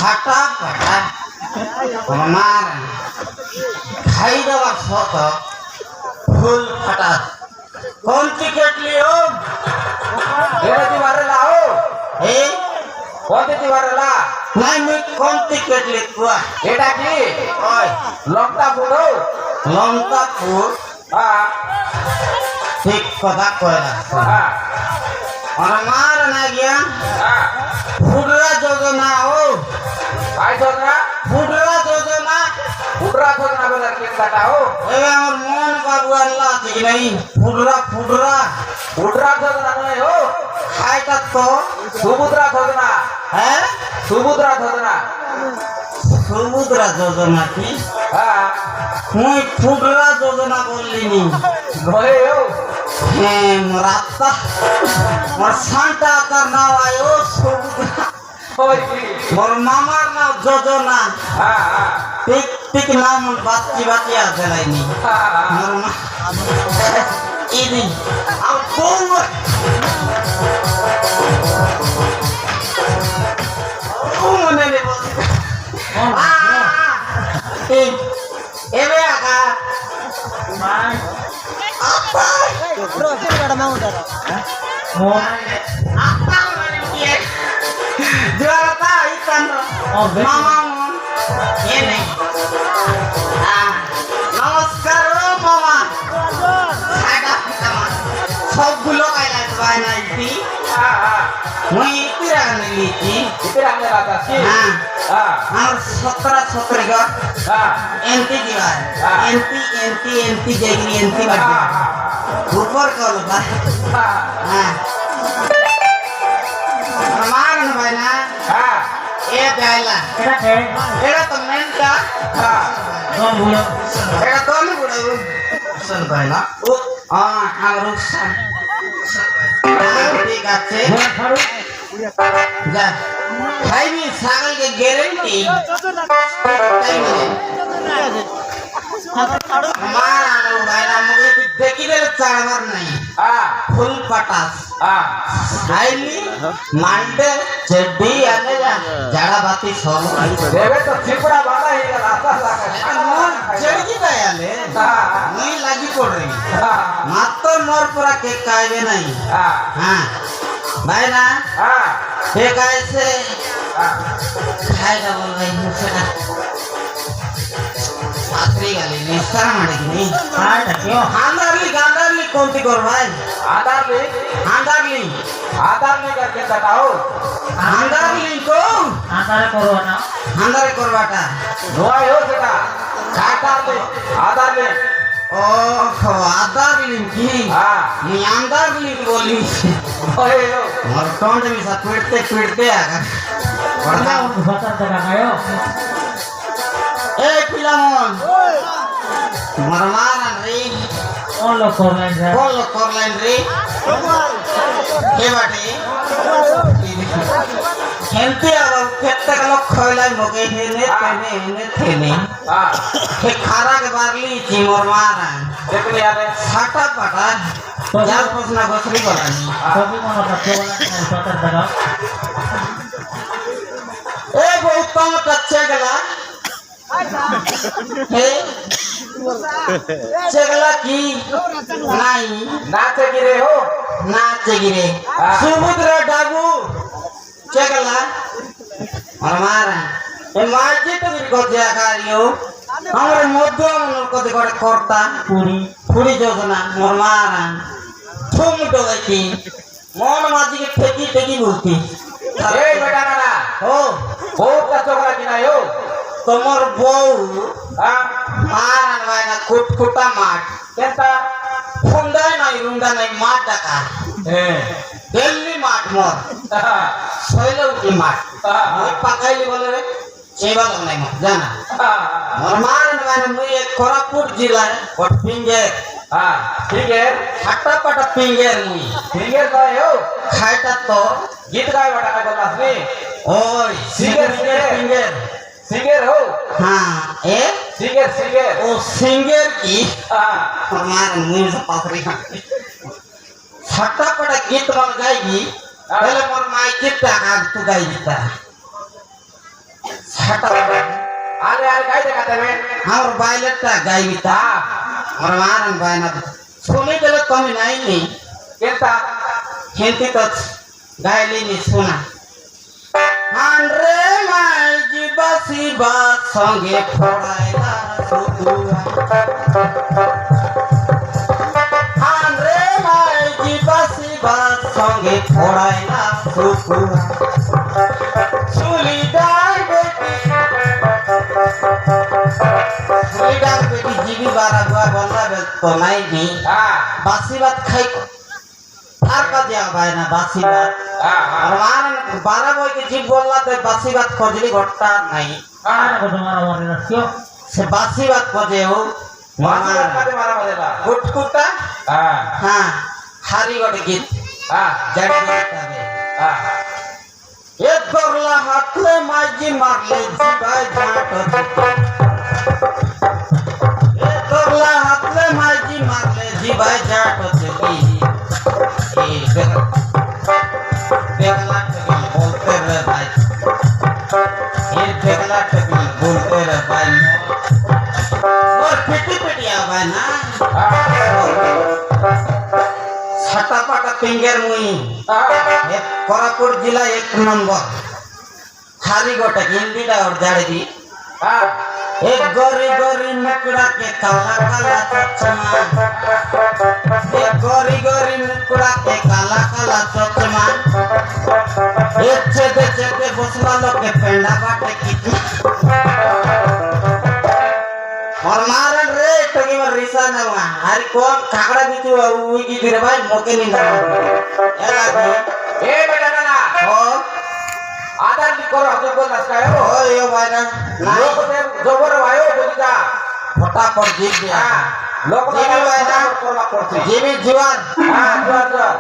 ছাটা পাটা আমার খাই দেওয়ার শত ফুল ফাটা কোন টিকেট লিও এটা কি বারেলা हो এই কোনতে কি বারেলা নাই মুই কোন টিকেট লিখুয়া এটা কি ওই লঙ্কা ফুটো লঙ্কাপুর হ্যাঁ ঠিক কথা কয়লা হ্যাঁ আমার না গিয়া হ্যাঁ ফুডরা যোজনা ও काय जोजना ফুডরা যোজনা उडरा जोजना बेला के काटा हो এবে আমার মন বাবু আল্লাহ আছে কি নাই ফুডরা ফুডরা उडरा जोजना नहीं हो খাইটা তো सुमुद्रा जोजना হ্যাঁ सुमुद्रा जोजना সমুদ্রা যোজনা কি हाँ মুই ফুডরা যোজনা বললিনি नहीं हो হ্যাঁ রাস্তা মোর সান্টা তার নাম আয়ো সমুদ্রা होय की মোর মামার নাম যোজনা हाँ हाँ ঠিক ঠিক নাম বাচ্চি বাচ্চি আছে লাইনি हाँ মোর মা ইদি আম কোন মনে নেই এবে আকা juara ikan mama ini নমস্কার মামা সাদা মামা সবগুলো কাইলা পায় না ইতি हाँ हाँ মুই ইতিরা নিলিছি itu yang merata sih হ্যাঁ हाँ আমার 17 17 গর हाँ এনটি দিবার এনটি জেগরি এনটি বাড়ি हाँ উপর কল ভাই हाँ হ্যাঁ আমার না ভাই না हाँ এ গাইলা এটা তো মেনটা हाँ এটা তো আমি বুড়াবো শুন ভাই না ও আমার রুকসান ঠিক আছে যা খাইবি ছাগলকে গ্যারেন্টি তাই মানে আমার আনো ভাই না মুখে তুই দেখি দিলে চাড়বার নাই हाँ ফুল পাটাস हाँ খাইলি মান্ডে চেড্ডি আনে যা জাড়া বাতি সব देवे तो चिपड़ा बांधा ही रास्ता এটা মন চেড়কি যায় আলে हाँ মুই লাগি পড়ে हाँ মাত্র মোর পুরা কেক খাইবে নাই हाँ হ্যাঁ ভাই না हाँ কেক আইছে हाँ খাই যাব ভাই মুখটা পাত্রি গালি নিস্তার মাড়িনি হান্দারলি গান্দারলি কোনটি কর ভাই आधार लिंक करके बताओ হান্দারলি কো হান্দারে করবাটা नुआई हो सेटा आधार लिंक ও আধার লিঙ্ক কি हाँ নি আন্দার লিঙ্ক বলি ओए हो মোর টন্ড মিসা পিড়তে আগা পড়া এই পিলামন মোর মারান রে কোন লোক করলেন রে কে বাটে খেলতে আবার প্রত্যেক লোক খয়লাই মগে হেনে থেনে हाँ হে খারাক বারলি চি মোর মারান देख लिया रे ছাটা পাটা যার প্রশ্ন গছরি করানি এ গৌতম কাচ্ছে গেলা হে চেগলা কি নাই नाचे गिरे हो না চেগিরে সমুদ্র ডাবু চেগলা আর মারা এ মাঝে তো গজা কারিও আমার মধ্য মনের কথা করে কর্তা পুরি যোজনা মোর মারা থুম ডগাইতি মন মাঝিকে ঠেকি ঠেকি বলতি ए बेटा नाना ও बहुत का चोकरा किनाई हो তোমার বউ हाँ মারান ভাইনা কুটকুটা মাঠ केंता খুন্দাই নাই রুন্ডা নাই মাঠ ডাকা দিল্লি মাঠ মোর हाँ শৈলে উঠলি মাঠ हाँ ওই পাকাইলি বলে রে সেইবা নাই মোর জানা हाँ মোর মারান ভাইনা মুই এক কোরাপুট জেলায় ওর পিঞ্জে हाँ ठीक है হাটা পাটা পিঞ্জের মুই सिंगर गाए हो খাইটা তো गीत गाए बेटा का बोला में ওই সিঙ্গের, সিঙ্গের পিঞ্জের सिंगर हो হ্যাঁ এ सिंगर ও সিঙ্গের কি हाँ মোর মারান মুই পাকরি হাটা পাটা গীত গাইবি তাহলে মোর মাইকে টাকা তু গাইবি তা ছাটা আরে আরে গাই দেখাতে হবে আমার বাইলেটটা গাইবি তা আমার মারান বায়না শুনে গেলে তুমি নাইনি কেনতা হেঁটে তো গাইলিনি শোনা আন্দ্রে মাইজি বাসি বাত সঙ্গে ফড়াইলা সুতুয়া আন্দ্রে মাইজি বাসি বাত সঙ্গে ফড়াইলা সুতুয়া সুলিদার বেটি জিবি বারা গুয়া বললা বেল তো নাইনি হ্যাঁ বাসি ভাত খাই আর কা দিয়া ভাই না বাসি ভাত হ্যাঁ আর মান 12 বই के जीव बोलला तो बासी बात खोजली घटता नहीं হ্যাঁ से बासी बात खोजे हो মাঝে কাটে মারা মাঝেলা गुटकुटा হ্যাঁ हां हारी गोट गीत হ্যাঁ जड़ गीतावे হ্যাঁ एक गोरला हाथले माजी मारले जीवाय झाट एक गोरला हाथले माजी मारले जीवाय झाट चली ए बेगला टगी बोलते रे भाई ये बेगला टगी बोलते रे भाई और पिटी पिटी आवे ना छटा पाटा पिंगर मुई एक कोरापुट जिला 1 नंबर हारी गोटा हिंदीटा और जाड़दी হ্যাঁ एक गोरी गोरी मुकड़ा के काला काला चचमा एक गोरी गोरी मुकड़ा के काला काला चचमा एक छेदे छेदे बसला लोग के पेंडा बाटे कितनी और मारन रे टगी में रिसा ना हुआ हरी कौन खाकड़ा बीतू हुई की गिरे भाई मौके नहीं ना एला এ বেটা না ओ আদার কি করো তুই বল রাস্তায় ओ यो भाई ना লোক জবর ভাইও বুঝিতা फटाफट जीत दिया হ্যাঁ লোক জিমি ভাই না করবা করছি जिमी जीवन হ্যাঁ জোর জোর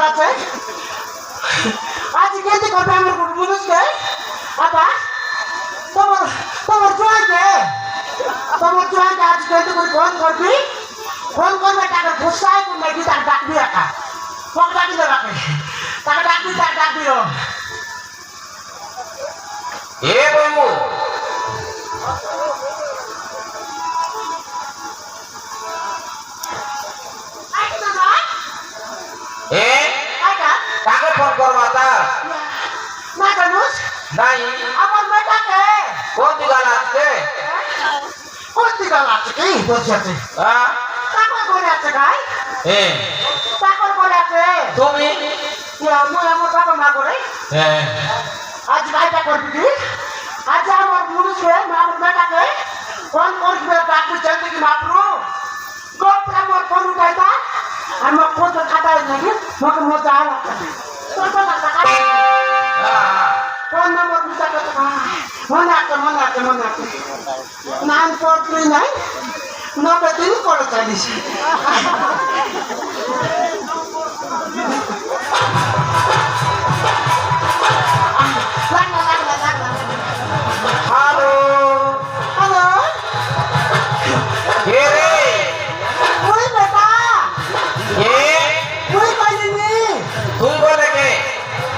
আছে আজ কেটে করবে আমার মানুষকে আবা তোমার জোয়াইকে আজ কেটে করে ফোন করবে টাকা ঘুষায় করবে কি তার ডাকবি রাখা ফোন ডাকি দেবাকে তাকে ডাকবি এ বইমু এ কাকে ফোন করবা তা না জানুস নাই আমার মেয়েটাকে কোন দিকে লাগছে কোন দিকে আছে কি বলছে হ্যাঁ চাকর করে আছে গাই এ চাকর করে আছে তুমি মই আমার বাবা মা করে হ্যাঁ আজ গাইটা করবি কি আজ আমার মুনুষে আমার মেয়েটাকে ফোন করবে ডাক্তার জানতে কি মাপরু গোপরা মোর ফোন উঠাইতা আমার ফোন তো খাতায় নাকি মোকে মজা আর ফোন নম্বর বিচার করতে মনে আছে নাম তোর তুই নাই 90 দিন করে চালিস হ্যালো হ্যালো কে রে ওই বেটা কে তুই পাইনি তুই বলে কে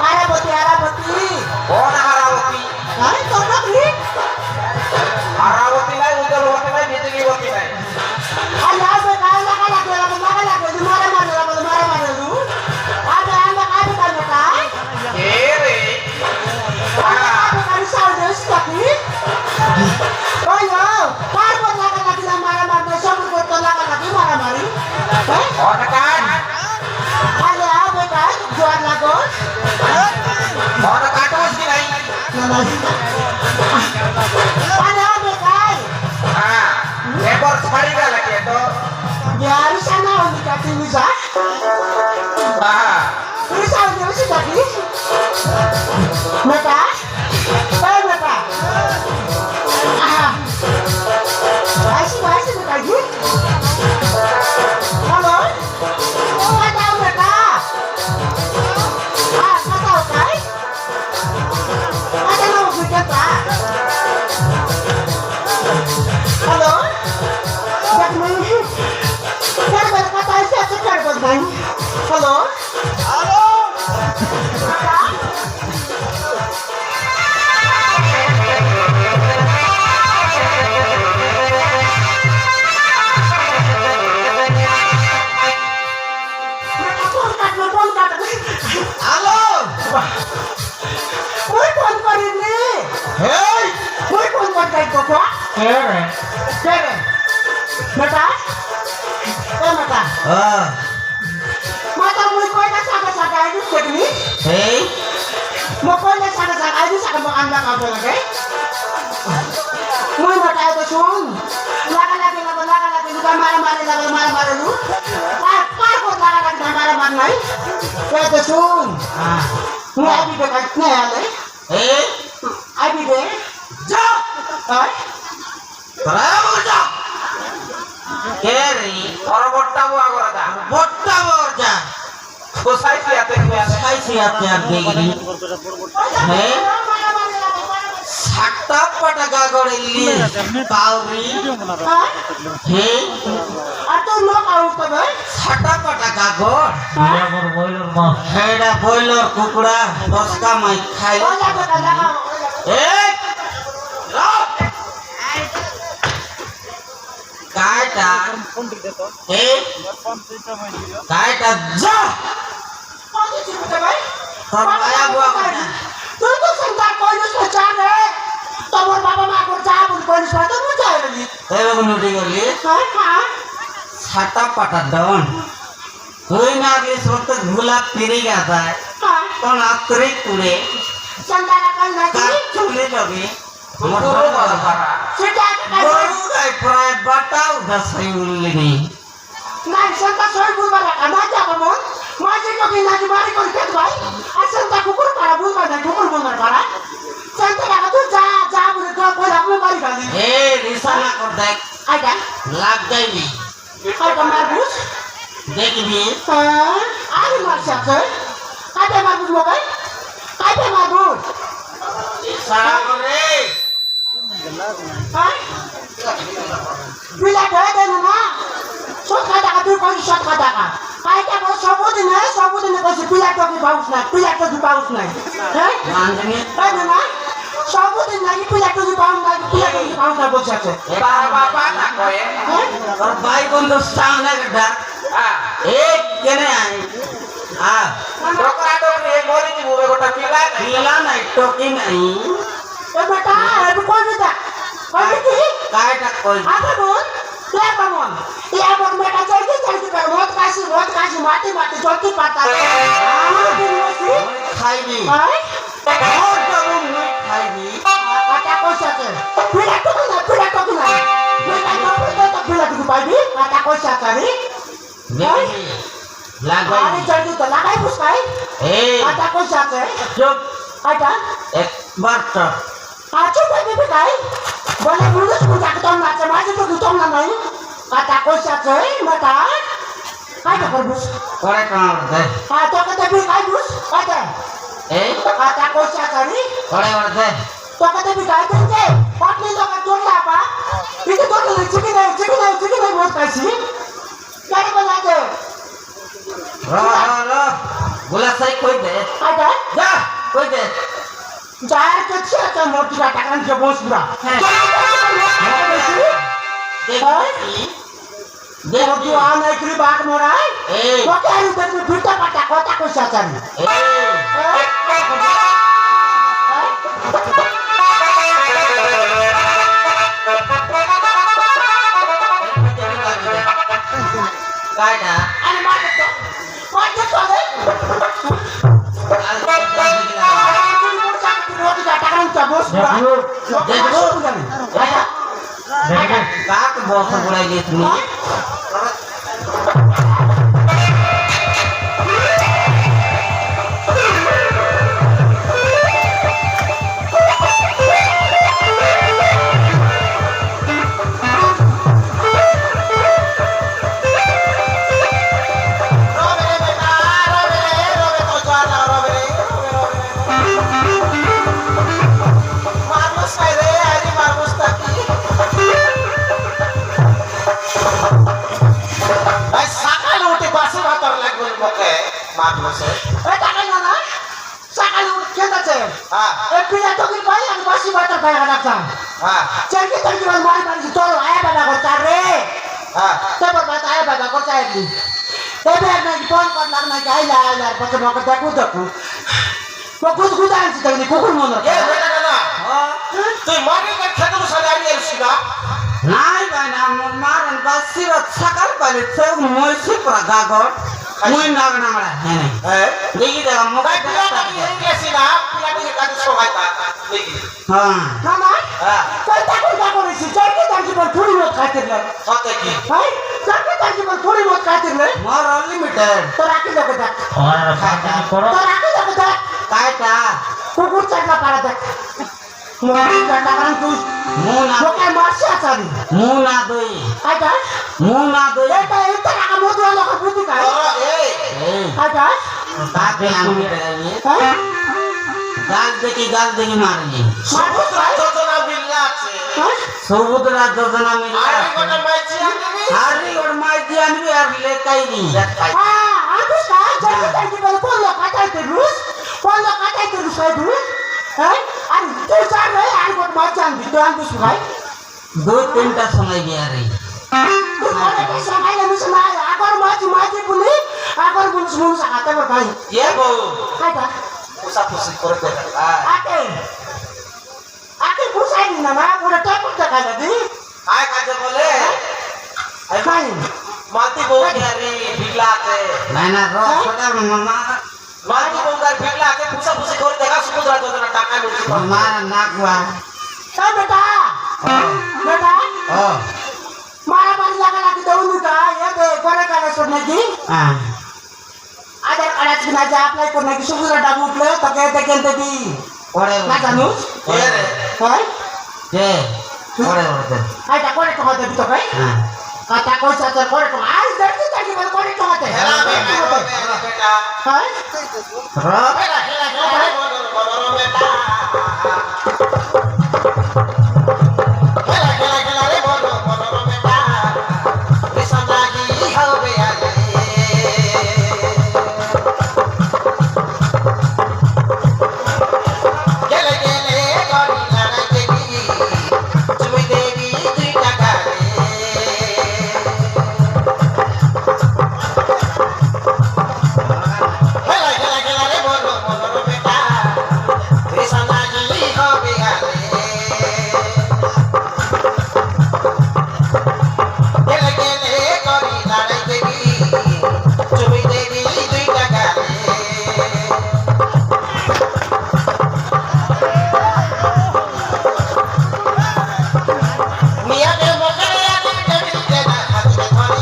আরাবতী কোন হারাবতী নাই তোর নাকি হারাবতী নাই উজ্জ্বলবতী নাই বিজলীবতী নাই আল্লাহ বেটা লাগা লাগে মারা দু আরে আমরা কাজ করতে কাই কে রে আরে কাজ সাউন্ডস কাকি ওই কার কো লাগা মারা সব করতে লাগা মারি হ্যাঁ অনকান আরে বেটা জোয়ার লাগো অনকাটস কি নাই আরে বেটা হ্যাঁ এবার ছাড়ি গেল কে তো यार sana oni kati bisa হ্যাঁ bisa dia sih tadi mata mata ah masih lagi halo ada mata kata okay ada mau berkata halo Halo? Halo? Hello Muy con ini. হেই Muy con koko. কে রে Kere. Mata? Mata. Mata muy koi na saka ini segini. Hey Mo koi na saka ini saka mo anda ka ba lagi? Muy mata ito sun. Laga lagi lupa mara lu. Par ko laga lagi mara nai. Ito sun. Mo abi be ka ne ale. এই Abi be. যা Ay. তোরা যা কে রে পরবর্তী বুয়া করে দা বট্টা বর্জা কোসাই সিয়াতে খাইছি আপনি দেখি হ্যাঁ সাতটা পাটা গাগড়েলি কাউরি Ay. হে Ato mo ka ba? সাতটা পাটা গাগড় হেডা বয়লর কুকুড়া 10 কা মাই খাই Wala ba ka na? এই রক কাটা এই কাটা যা Pwede si ka ba? তোর মায়া বুয়া কথা তুই তো সন্তান কইনিস তো জানে তোমার বাবা মা কো যা বল কইনিস তো মু যাইনি এই বগুন উঠে গেলি হ্যাঁ হ্যাঁ সাতটা পাটা ডন তুই না গেলে সব ঘুলা ফিরে গেছে কোন আত্রে কুড়ে সন্তান কই না কার চলে যাবে আমার পুরো বড় বড় কথা পারা সেটা গরু গাই প্রায় বাটাও দাসাই উল্লেনি না সন্তান সই বুঝবা না না যাবো মন মাঝে তো কি নাকি মারি কই খেত ভাই আর সন্তান কুকুর পাড়া বুঝবা না কুকুর বনার পাড়া সন্তান তো যা বলে তো কই আপনি বাড়ি গালি এ রিসানা কর দেখ আইটা লাগ যাইনি আইটা মারবুস দেখবি হ্যাঁ আরে মারছে মগাই কাইতে মারবুস সারা করে হ্যাঁ বিলাট হয়ে গেল না সৎকা টাকা তুই কইছিস সৎকা টাকা কাইটা বড় সবদিনে কইছিস বিলাট কি পাউস নাই হ্যাঁ মানজনি তাই না সবদিন নাকি বিলাট কি পাউস না বলছে আছে তার বাবা না কয়ে और भाई बंधु सामने गड्ढा एक केने आई आ ডোকরা ডোকরি মরি দি বুবে গোটা পিলা নাই पीला नहीं टोकी नहीं এ বেটা এ কই বেটা কই কি काय टा कोई আগে বল কে কেমন ইয়া বল বেটা জলদি করে মত কাশি মাটি জলদি পাতা আমার দিন মছি खाई दी হাই और बाबू मैं खाई दी কাটা কইছাছে বিলাট তো না বিলাট তো বিলাট কি পাইবি কাটা কইছাছে রে नहीं আরে लगाई জলদি তো লাগাই বুঝাই ए কাটা কইছাছে चुप আইটা एक बार तो আচ্ছা বেবি কাই বলে বুঝছ বুঝা তো না আছে মাঝে তো তো না নাই কাটা কইছাছে বেটা কাটা করবুস करे कहाँ दे তোকে দেবি কাই বুঝ কাটা ए কাটা কইছাছে রে करे और दे তোকে দেবি কাই দিতে পটনি লোকে তোর লাপা কিন্তু তোর চিকি নাই বহুত কাইছি কেন বলাতে रो बोला सही कोई दे আইটা जा कोई दे যার কাছে একটা মোটি টাকা নিয়ে বসরা देख তুই আনাই করি বাঘ মরাই ए তোকে আমি দেখবি দুটা পাটা কথা কইছা জানি काटा আরে মারতে তো রে काक बहुत बुलाई तुम সকালে উঠে বাসে ভাতর লাগবে মকে মাগলছে সকালে উঠে আছে হ্যাঁ এই পিলা তো কি পাই আমি বাসি বাটার পাই রাখতাম হ্যাঁ চলকে মারি তোর আয়া বাবা করতা রে হ্যাঁ তোর বাবা আয়া বাবা করতা একদিন তবে এক নাকি ফোন করলাম নাকি আইলা পরে মকে দেখু কুকুর আনছি তাই কুকুর মনে এ বেটা না তুই মাগে কে খেতে বসে আমি এসছি না নাই ভাই না মারন বাসির সকাল পালে সব মইছি প্রগা গড মুই নাগনা মারা হ্যাঁ হ্যাঁ দেখি দেখ ভাই মোবাইল পিলাটা কি হয়ে গেছি না পিলাটা কাছে সবাই দেখি হ্যাঁ না না হ্যাঁ কইতা করেছি চলকে তার জীবন থুড়ি মত খাইতে লে সতে কি ভাই চলকে তার জীবন থুড়ি মত খাইতে লে মোর অনলিমিটেড তোর আকি লোকে দেখ তোর আকি লোকে দেখ কাইটা কুকুর চাকলা পারা দেখ টাকা তুই মুনা লোকে মারছে আসারি মুনা দই আইটা মুনা দই এটা টাকা মধু লোকে বুদ্ধি খায় এই এই আইটা কাকে আমি দেখাই হ্যাঁ গাল দেখি মারলি সমুদ্র যোজনা বিল্লা আছে সমুদ্রা যোজনা মিলে আর গোটা মাইছি আনবি হারি ওর মাইজি আনবি আর লেকাই দি হ্যাঁ আমি কাজ জলদি তার জীবন পড়লো কাটাইতে রুস হয় তুই হ্যাঁ আর তুই চার ভাই আর কোন মাছ আনবি তুই আনবি ভাই দুই তিনটা সময় গিয়া রে আগর বুঝ মুস হাতে ভাই এ বউ খাইটা পুষা পুষি করে দে আকে বুঝাই না না পুরো টাকা টাকা দি আয় কাজে বলে খাই মালতি বউ কে রে বিগলা আছে নাইনা রসটা মামা মালতি বউ কার বিগলা আছে পুষা পুষি করে দেখা সমুদ্র যোজনা টাকা লুটি মামা নাকবা এই বেটা বেটা ও মারা বাড়ি লাগা লাগি দৌড়ু কা এতে করে কালে শুন নাকি হ্যাঁ আধার কার্ড আছে না যা অ্যাপ্লাই করে নাকি সমুদ্র ডাব উঠলে তোকে দেখে দেবি পরে না জানুস এ রে হ্যাঁ যে পরে ওরে আইটা করে তো দেবি তোকে হ্যাঁ কথা কইছ তো করে তো আজ দেখি তাকি বল করে তো মতে হেলা বেটা হ্যাঁ হেলা রে মনর বেটা হেলা রে মনর বেটা রেশম লাগি হবে আরে গেলে গেলে করি লড়াই দেবি তুমি দেবি 2 টাকা রে হেলা রে মনর বেটা রেশম লাগি হবে আরে গেলে গেলে করি লড়াই দেবি তুমি দেবি 2 টাকা রে মিয়াদের মকরে আছে টেবিলে না হাতে ধরি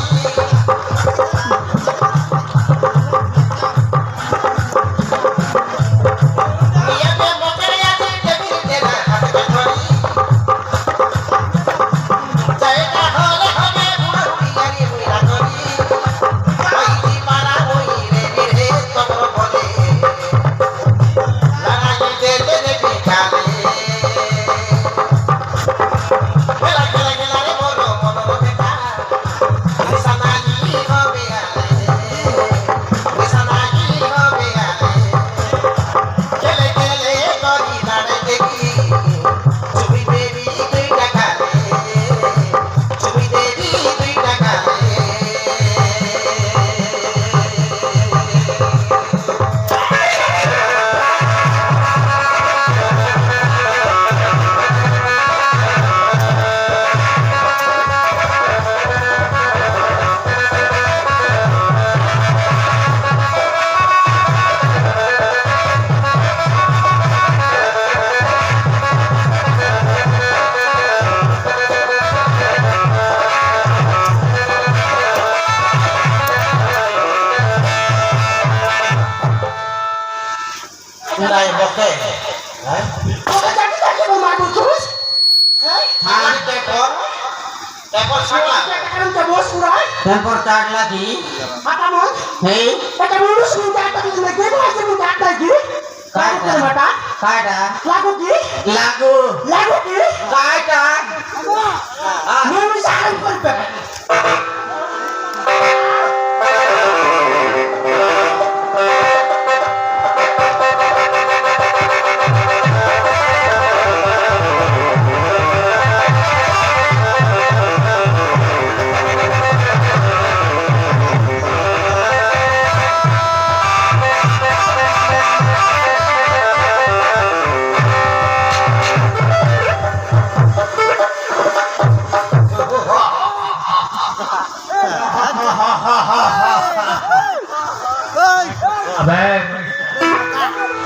মিয়াদের মকরে আছে টেবিলে না হাতে ধরি জায়গা হলে হবে বুড়ো বুড়িয়ারি হইরা ধরি ওই দি পারা ওই রে বিরে তবর বলে লড়াই দেলে রে বিকালে হেলা রে মনর বেটা রেশম লাগি হবে আরে রেশম লাগি হবে আরে গেলে গেলে করি লড়াই দেবি তুমি দেবি 2 টাকা রে তুমি দেবি 2 টাকা রে নাই বকে হ্যাঁ তোকে দেখি তাকি বল মার বুঝছিস হ্যাঁ থানার টেপর ছাড়লা কারণ তো বস পুরাই টেম্পর চাট লাগি মাথা মন হেই এটা মুরুস নি দাঁড়া দিলে কে বসে মু দাঁড়া কি কাইটা মাটা কাইটা লাগো কি লাগু কি কাইটা মুরুস সারা করবে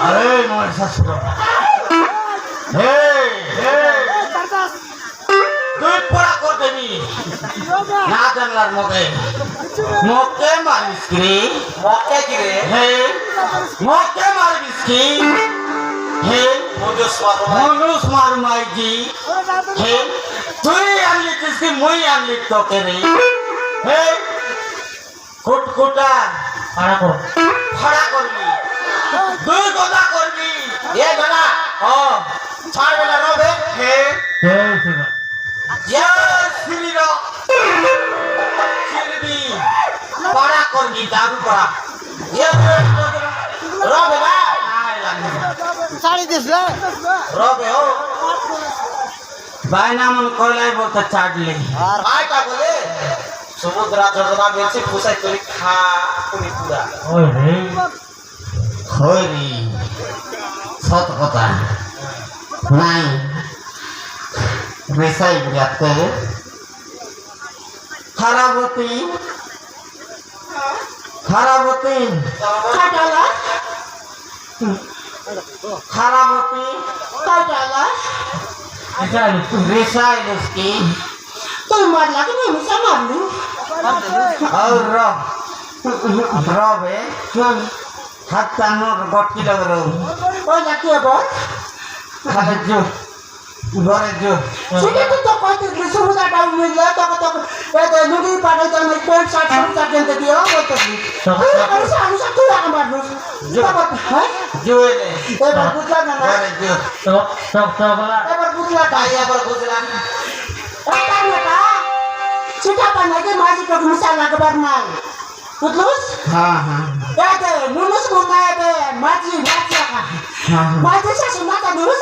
আরে নয় শাস্ত্র হেই তুই পড়া কর দেবি না জানলার মকে মারিস কি মকে কি রে হেই মকে মারিস কি হেই মনুষ মারুমাই জি হেই তুই আনলি কিসকি মুই আনলি তোকে রে হেই কুটকুটা ফাড়া করবি 2 কথা করবি এ গানা ও ছাড়বে না রবে হে শ্রী পাড়া করবি দারু পাড়া রবে না সারি দিস রে রবে ও বাইনা মন কইলাই বলতে চাটলি আইটা বলে সমুদ্র যোজনা মিলছে ফুসাই করি খা তুমি পুরা হরি সত কথা নাই রেসাই বিরাতে খারাপতি কাটালা খারাপতি কাটালা রেসাই লুস্কি তুই মারলা কি মুসা মারলু और रबे हाथ नोट गटकी लगरो ওই না কি বল खाले जो ঘরে যো সেটা তো কইতে সমুদ্র ডাবু মিললে তখন এতে লুঙ্গি পাঠাইতে আমি প্যান্ট শার্ট সব কিনতে দিও বলতে আমি সব তুই আমার মানুষ হ্যাঁ জুয়েলে এবার বুঝলাম না ঘরে যো এবার বুঝলাম তাই আবার বুঝলাম সেটা পানাকে মাঝি তো মিশা লাগবার নাই বুঝলুস হ্যাঁ হ্যাঁ এতে মুনুস মুনায় মাঝি মাঝি হ্যাঁ মাঝি শাসন না কানুস